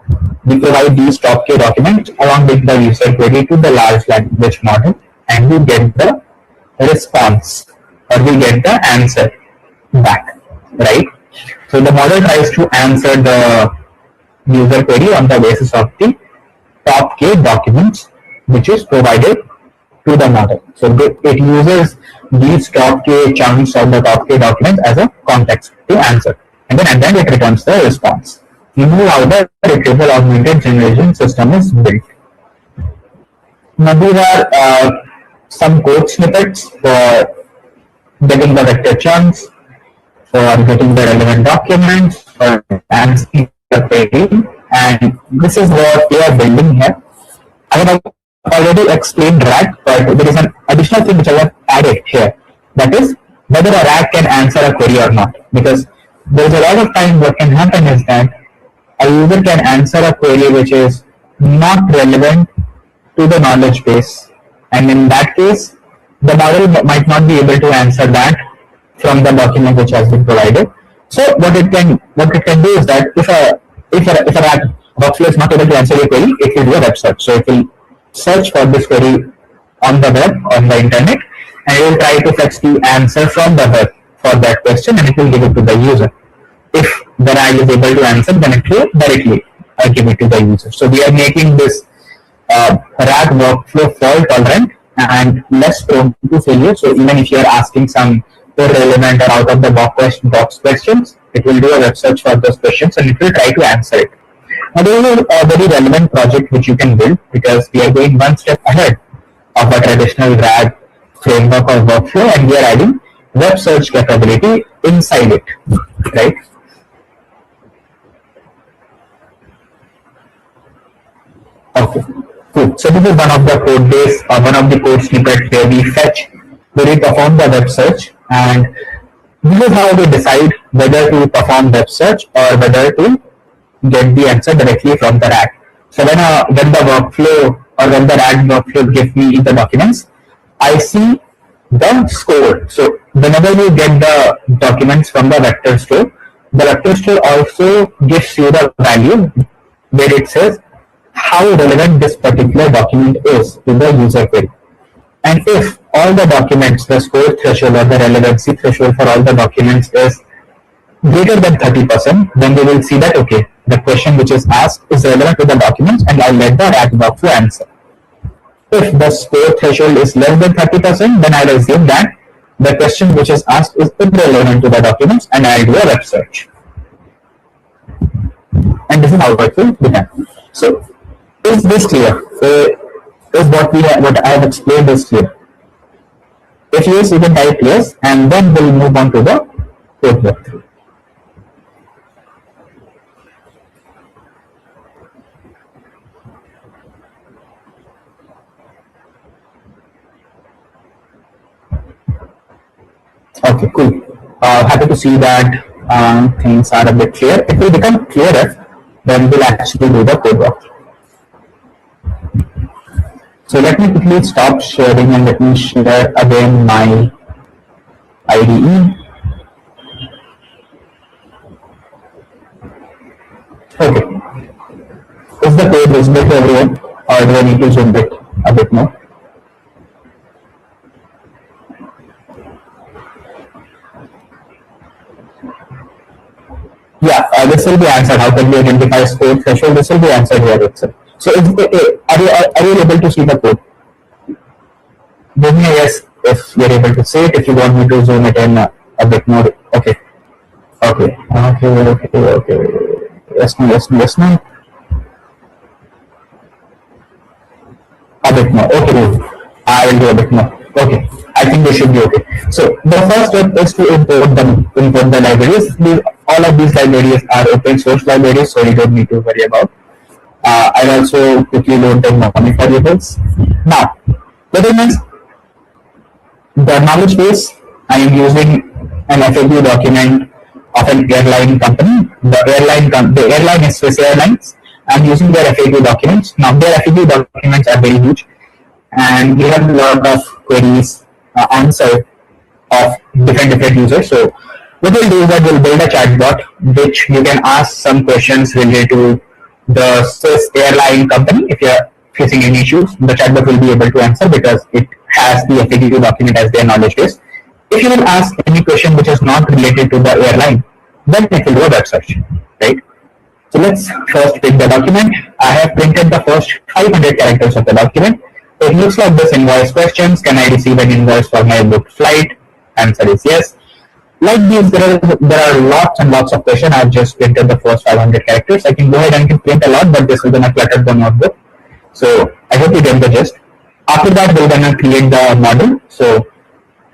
we provide these top K documents along with the user query to the large language model, and we get the response, or we get the answer back, right? So the model tries to answer the user query on the basis of the top K documents which is provided to the model. So it uses these top K chunks of the top K documents as a context to answer, and then at the end it returns the response. You know how the retrieval augmented generation system is built. Now these are some code snippets for getting the vector chunks, for getting the relevant documents, for answering the query, and this is what we are building here. I have already explained RAG, but there is an additional thing which I have added here, that is whether a RAG can answer a query or not. Because there's a lot of time what can happen is that a user can answer a query which is not relevant to the knowledge base, and in that case, the model might not be able to answer that from the document which has been provided. So what it can do is that if a RAG workflow is not able to answer your query, it will do a web search. So it will search for this query on the web, on the internet, and it will try to fetch the answer from the web for that question, and it will give it to the user. If the RAG is able to answer, then it will directly give it to the user. So we are making this RAG workflow fault tolerant and less prone to failure. So even if you are asking some irrelevant or out of the box questions, it will do a web search for those questions and it will try to answer it. Now, this is a very relevant project which you can build because we are going one step ahead of a traditional RAG framework or workflow, and we are adding web search capability inside it, right? Okay, cool. So this is one of the code base or one of the code snippets where we perform the web search, and this is how we decide whether to perform web search or whether to get the answer directly from the RAG. So when the workflow or when the RAG workflow gives me the documents, I see the score. So whenever you get the documents from the vector store also gives you the value where it says how relevant this particular document is to the user query. And if all the documents, the score threshold or the relevancy threshold for all the documents is greater than 30%, then they will see that, okay, the question which is asked is relevant to the documents and I'll let the RAG workflow answer. If the score threshold is less than 30%, then I'll assume that the question which is asked is irrelevant to the documents and I'll do a web search. And this is how it will be done. So, is this clear? Is what I have explained is clear? If yes, you can type yes, and then we'll move on to the code walkthrough. Okay, cool. Happy to see that things are a bit clear. It will become clearer when we'll actually do the code walkthrough. So let me quickly stop sharing and let me share again my IDE. Okay. Is the code visible to everyone, or do I need to zoom it a bit more? Yeah, this will be answered. How can we identify score threshold? This will be answered here itself. So, are you able to see the code? Give me a yes if you're able to see it. If you want me to zoom it in a bit more, okay. Okay. Yes, no. A bit more. Okay, I will do a bit more. Okay, I think they should be okay. So the first step is to import the libraries. All of these libraries are open source libraries, so you don't need to worry about. I'll also quickly load the economic variables. Now, the thing is, the knowledge base, I am using an FAQ document of an airline company. The airline is Swiss Airlines. I'm using their FAQ documents. Now, their FAQ documents are very huge, and we have a lot of queries answered of different users. So, what we'll do is that we'll build a chatbot which you can ask some questions related to the Swiss airline company. If you're facing any issues, the chatbot will be able to answer because it has the FAQ document as their knowledge base. If you will ask any question which is not related to the airline, then it will do a web search, right? So let's first pick the document. I have printed the first 500 characters of the document. It looks like this: invoice questions. Can I receive an invoice for my booked flight? Answer is yes. Like these, there are lots and lots of questions. I've just printed the first 500 characters. I can go ahead and can print a lot, but this is gonna clutter the notebook. So I hope you get the gist. After that, we're gonna create the model. So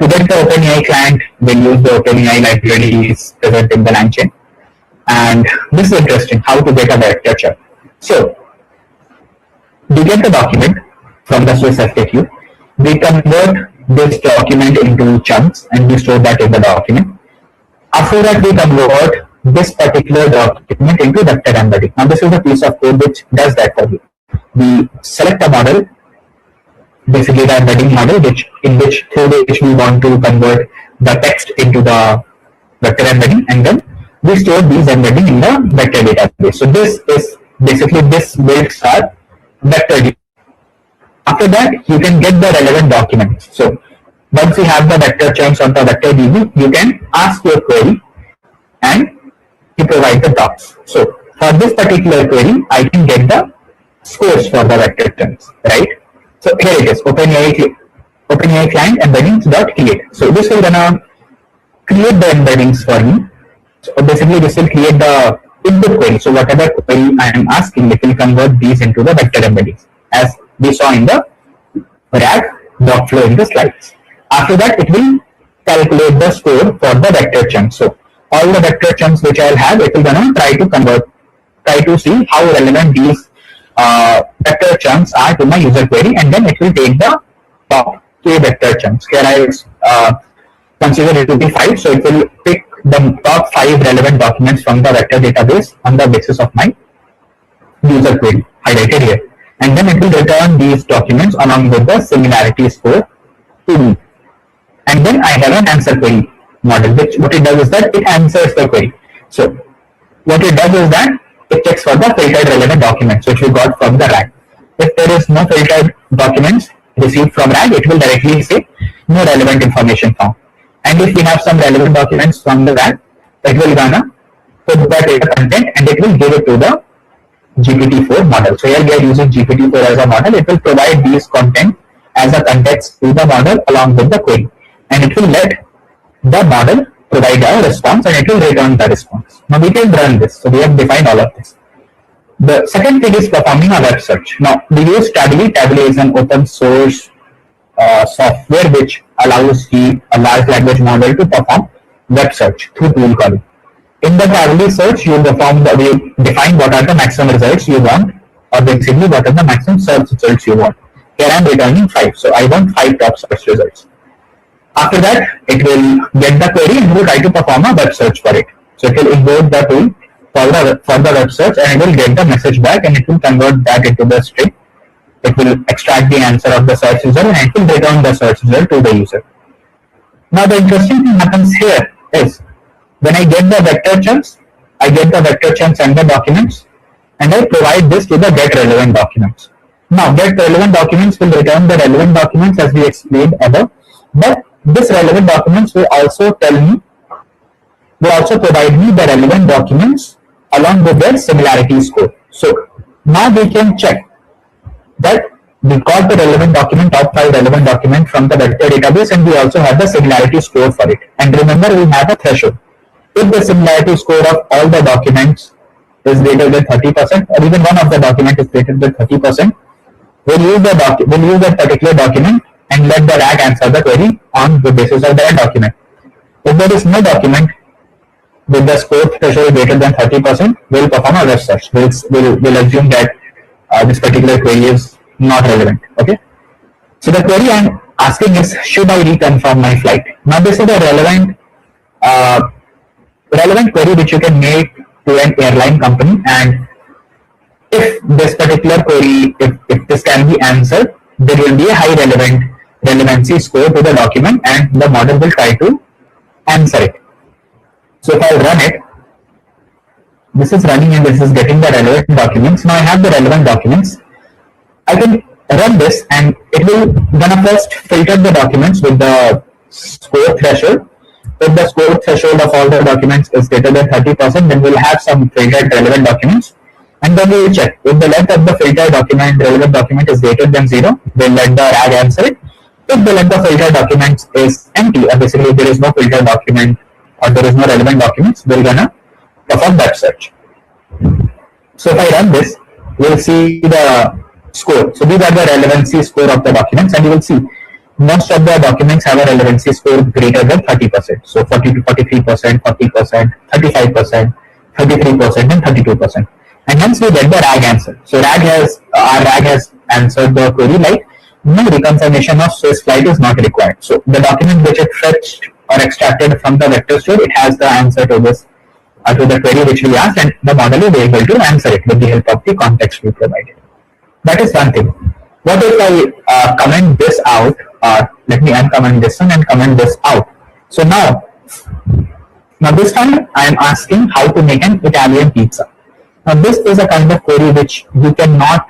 to get the OpenAI client, we'll use the OpenAI libraries present in the LangChain. And this is interesting, how to get a vector check. So we get the document from the Swiss FAQ. We convert this document into chunks and we store that in the document. After that, we convert this particular document into vector embedding. Now, this is a piece of code which does that for you. We select a model, basically the embedding model, through which we want to convert the text into the vector embedding, and then we store these embedding in the vector database. So this is basically this builds our vector. After that, you can get the relevant documents. So once you have the vector chunks on the vector DB, you can ask your query and you provide the docs. So for this particular query, I can get the scores for the vector chunks, right? So here it is, OpenAI client embeddings.create. So this will gonna create the embeddings for me. So basically this will create the input query. So whatever query I am asking, it will convert these into the vector embeddings, as we saw in the RAG doc flow in the slides. After that, it will calculate the score for the vector chunks. So all the vector chunks which I'll have, it will gonna try to see how relevant these vector chunks are to my user query, and then it will take the top k vector chunks. Here I consider it to be 5, so it will pick the top 5 relevant documents from the vector database on the basis of my user query highlighted here, and then it will return these documents along with the similarity score to me. And then I have an answer query model, which what it does is that it answers the query. So what it does is that it checks for the filtered relevant documents which we got from the RAG. If there is no filtered documents received from RAG, it will directly say no relevant information found. And if we have some relevant documents from the RAG, it will gonna put that data content and it will give it to the GPT-4 model. So here we are using GPT-4 as a model. It will provide these content as a context to the model along with the query, and it will let the model provide a response and it will return the response. Now we can run this. So we have defined all of this. The second thing is performing a web search. Now we use Tably. Tably is an open source software which allows a large language model to perform web search through tool calling. In the Tably search, you define what are the maximum results you want, or basically what are the maximum search results you want. Here I am returning 5, so I want 5 top search results. After that, it will get the query and will try to perform a web search for it. So it will invoke the tool for the web search, and it will get the message back, and it will convert that into the string. It will extract the answer of the search result and it will return the search result to the user. Now the interesting thing happens here is when I get the vector chunks, I get the vector chunks and the documents, and I provide this to the get relevant documents. Now get relevant documents will return the relevant documents as we explained above, but this relevant documents will also provide me the relevant documents along with their similarity score. So now we can check that we got the relevant document, top 5 relevant document from the vector database, and we also have the similarity score for it. And remember, we have a threshold. If the similarity score of all the documents is greater than 30%, or even one of the document is greater than 30%, we'll use that particular document and let the RAG answer the query on the basis of that document. If there is no document with the score threshold greater than 30%, we'll perform a web search. We'll assume that this particular query is not relevant. Okay. So the query I'm asking is, should I reconfirm my flight? Now this is a relevant query which you can make to an airline company, and if this particular query, if this can be answered, there will be a high relevancy score to the document, and the model will try to answer it. So if I run it, this is running and this is getting the relevant documents. Now I have the relevant documents. I can run this and it will gonna first filter the documents with the score threshold. If the score threshold of all the documents is greater than 30%, then we'll have some filtered relevant documents, and then we will check if the length of the filtered relevant document is greater than 0, we'll let the RAG answer it. If the length of filtered documents is empty, or basically there is no filtered document or there is no relevant documents, we're gonna perform web search. So if I run this, we'll see the score. So these are the relevancy score of the documents, and you will see most of the documents have a relevancy score greater than 30%. So 40 to 43%, 40%, 35%, 33%, and 32%. And hence we get the RAG answer. So our RAG has answered the query like no reconfirmation of Swiss flight is not required. So the document which it fetched or extracted from the vector store, it has the answer to this to the query which we asked, and the model is able to answer it with the help of the context we provided. That is one thing. What if I comment this out, or let me uncomment this one and comment this out? So now this time I am asking how to make an Italian pizza. Now this is a kind of query which you cannot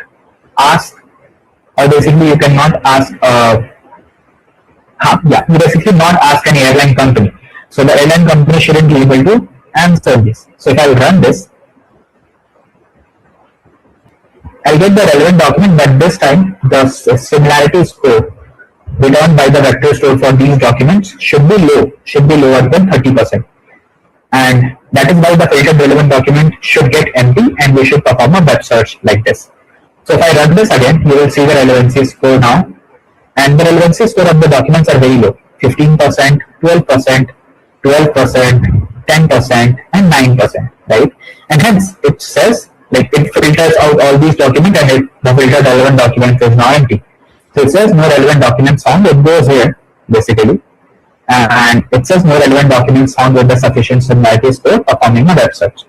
ask, or basically you cannot ask you basically not ask an airline company. So the airline company shouldn't be able to answer this. So if I run this, I'll get the relevant document, but this time the similarity score returned by the vector store for these documents should be lower than 30%. And that is why the filtered relevant document should get empty, and we should perform a web search like this. So if I run this again, you will see the relevancy score now, and the relevancy score of the documents are very low: 15%, 12%, 12%, 10%, and 9%, right? And hence it says, like, it filters out all these documents, and the filtered relevant document is now empty. So it says no relevant documents found. It goes here basically, and it says no relevant documents found with the sufficient similarity score performing a web search.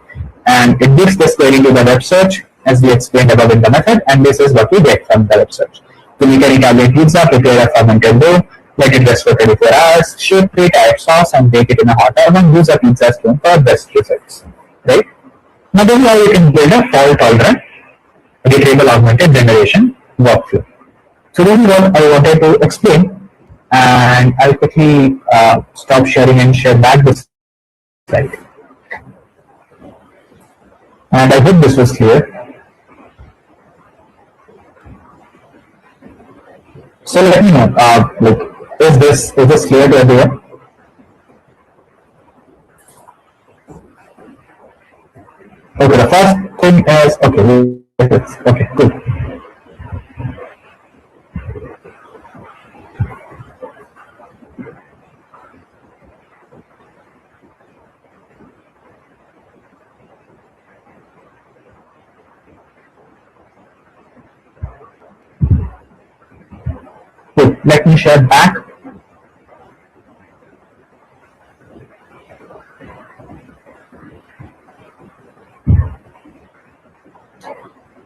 And it gives this query to the web search as we explained above in the method, and this is what we get from the web search. To make an Italian pizza, prepare a fermented dough, let it rest for 24 hours, shape it, add sauce, and bake it in a hot oven. Use a pizza stone for best results. Right? Now this is how you can build a fault-tolerant retrieval augmented generation workflow. So this is what I wanted to explain, and I'll quickly stop sharing and share back this slide. And I hope this was clear. So let me know, is this clear to everyone? Okay, the first thing is okay, cool. Let me share back.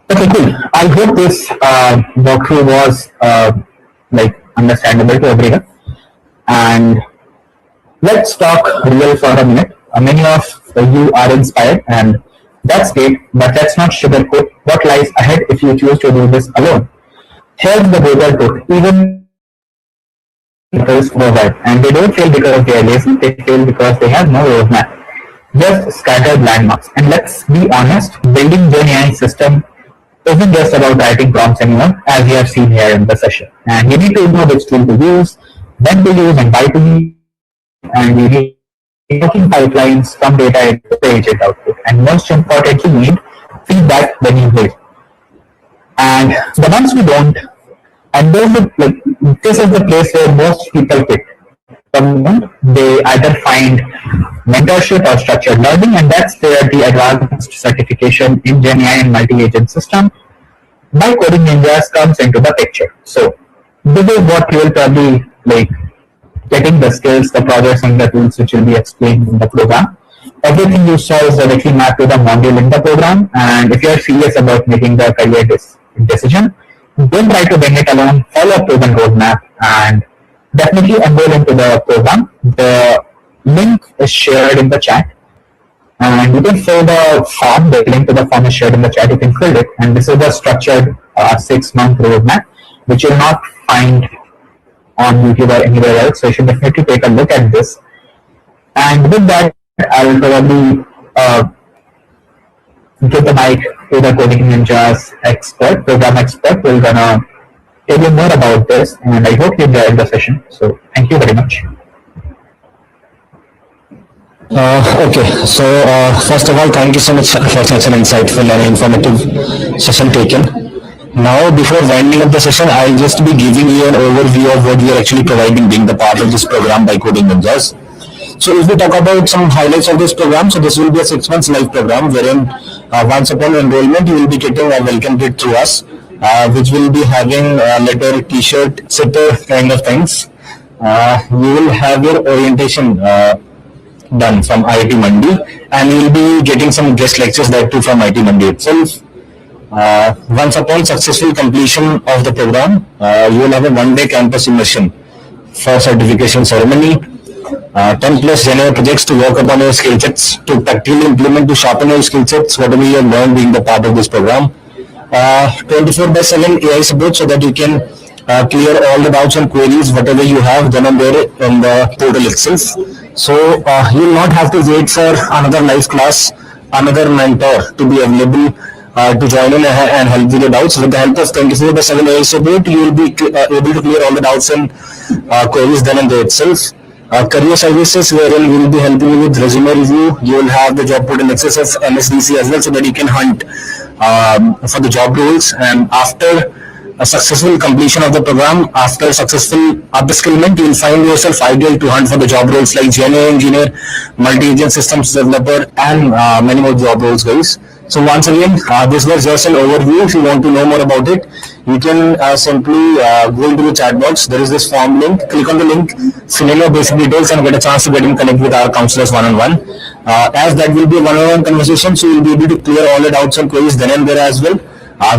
Okay, cool. I hope this walkthrough was understandable to everyone. And let's talk real for a minute. Many of you are inspired, and that's great, but let's not sugarcoat what lies ahead if you choose to do this alone. Here's the brutal truth. Even forward, and they don't fail because they are lazy, they fail because they have no roadmap, just scattered landmarks. And let's be honest, building GenAI system isn't just about writing prompts anymore, as you have seen here in the session. And you need to know which tool to use, when to use, and why to use, and you need working pipelines from data into the agent output, and most importantly, you need feedback when you build. And the ones we don't, and this is the place where most people quit. They either find mentorship or structured learning, and that's where the advanced certification in GenAI and multi-agent system by Coding Ninjas comes into the picture. So this is what you will probably getting the skills, the projects, and the tools which will be explained in the program. Everything you saw is directly mapped to the module in the program, and if you are serious about making the career decision, don't try to bring it alone. Follow a proven roadmap and definitely enroll into the program. The link is shared in the chat, and you can fill the form. The link to the form is shared in the chat. You can fill it, and this is the structured 6-month roadmap, which you'll not find on YouTube or anywhere else. So you should definitely take a look at this. And with that, I will probably give the mic to the Coding Ninjas expert, program expert, who is gonna tell you more about this, and I hope you enjoyed the session. So thank you very much. Okay, so first of all, thank you so much for such an insightful and informative session taken. Now, before winding up the session, I'll just be giving you an overview of what we are actually providing being the part of this program by Coding Ninjas. So if we talk about some highlights of this program, so this will be a 6 months live program wherein once upon enrollment, you will be getting a welcome kit through us. which will be having letter, t-shirt, sitter kind of things. You will have your orientation done from IIT Mandi, and you will be getting some guest lectures that too from IIT Mandi itself. Once upon successful completion of the program, you will have a one-day campus immersion for certification ceremony, 10 plus GenAI projects to work upon your skill sets, to practically implement, to sharpen your skill sets, whatever you have learned being the part of this program. 24/7 AI support so that you can clear all the doubts and queries, whatever you have done on there in the portal itself. So you will not have to wait for another live class, another mentor to be available to join in and help with your doubts. With the help of 24/7 AI support, you will be able to clear all the doubts and queries done in there itself. Career services, wherein we will be helping you with resume review. You will have the job portal access of MSDC as well, so that you can hunt for the job roles. And after a successful completion of the program, after successful upskillment, you will find yourself ideal to hunt for the job roles like GenAI engineer, multi-agent systems developer, and many more job roles, guys. So once again, this was just an overview. If you want to know more about it, you can simply go into the chat box. There is this form link. Click on the link, fill in your basic details, and get a chance to get in connect with our counselors one-on-one. As that will be a one-on-one conversation, so you'll be able to clear all the doubts and queries then and there as well.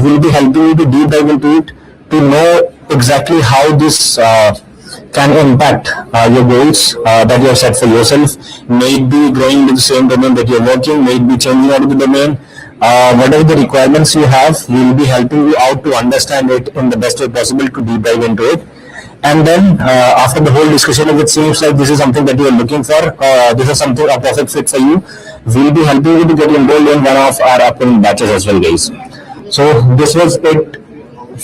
We'll be helping you to deep dive into it, to know exactly how this can impact your goals that you have set for yourself. May it be growing into the same domain that you're working, may it be changing out of the domain. Whatever the requirements you have, we will be helping you out to understand it in the best way possible, to deep dive into it. And then after the whole discussion, if it seems like this is something that you are looking for, this is something a perfect fit for you, we'll be helping you to get enrolled in one of our upcoming batches as well, guys. So this was it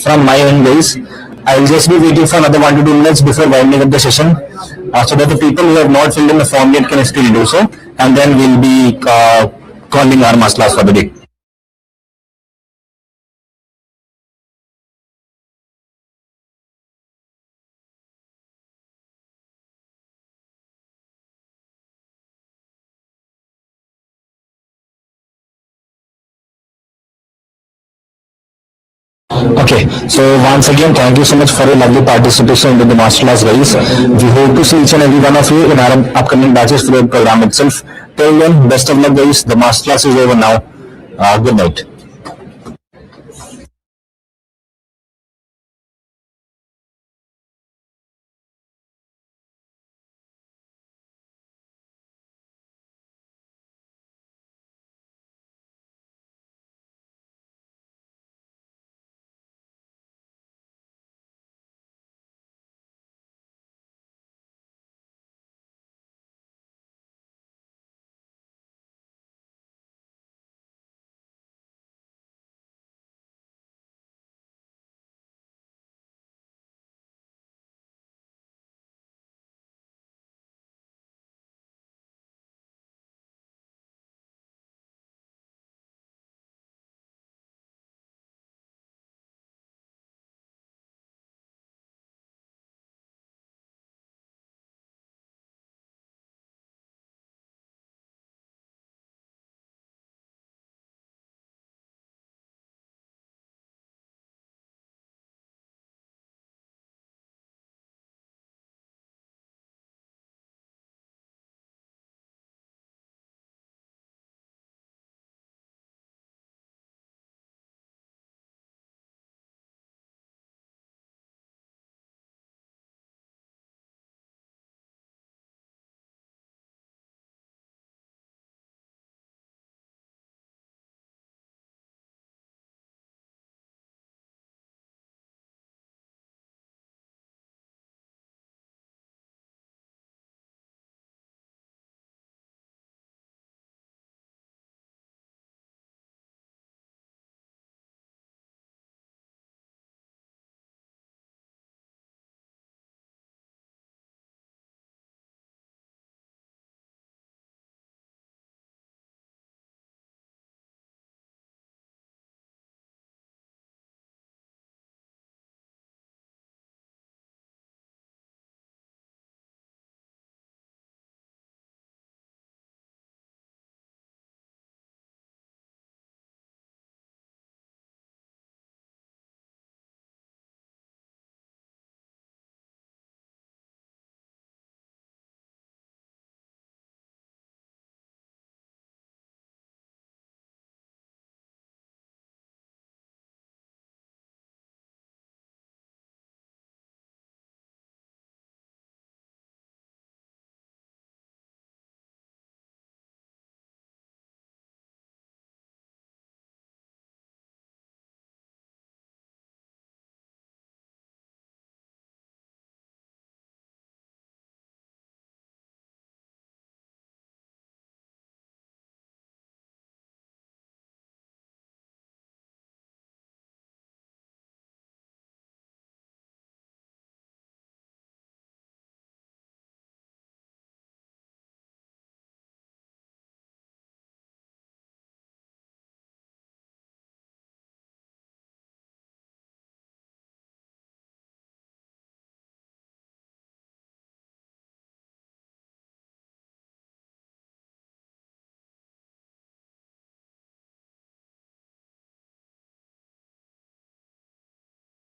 from my end, guys. I'll just be waiting for another 1 to 2 minutes before winding up the session, so that the people who have not filled in the form yet can still do so, and then we'll be calling our masterclass for the day. Okay, so once again, thank you so much for your lovely participation in the masterclass, guys. We hope to see each and every one of you in our upcoming batches for the program itself. Till then, best of luck, guys. The masterclass is over now. Good night.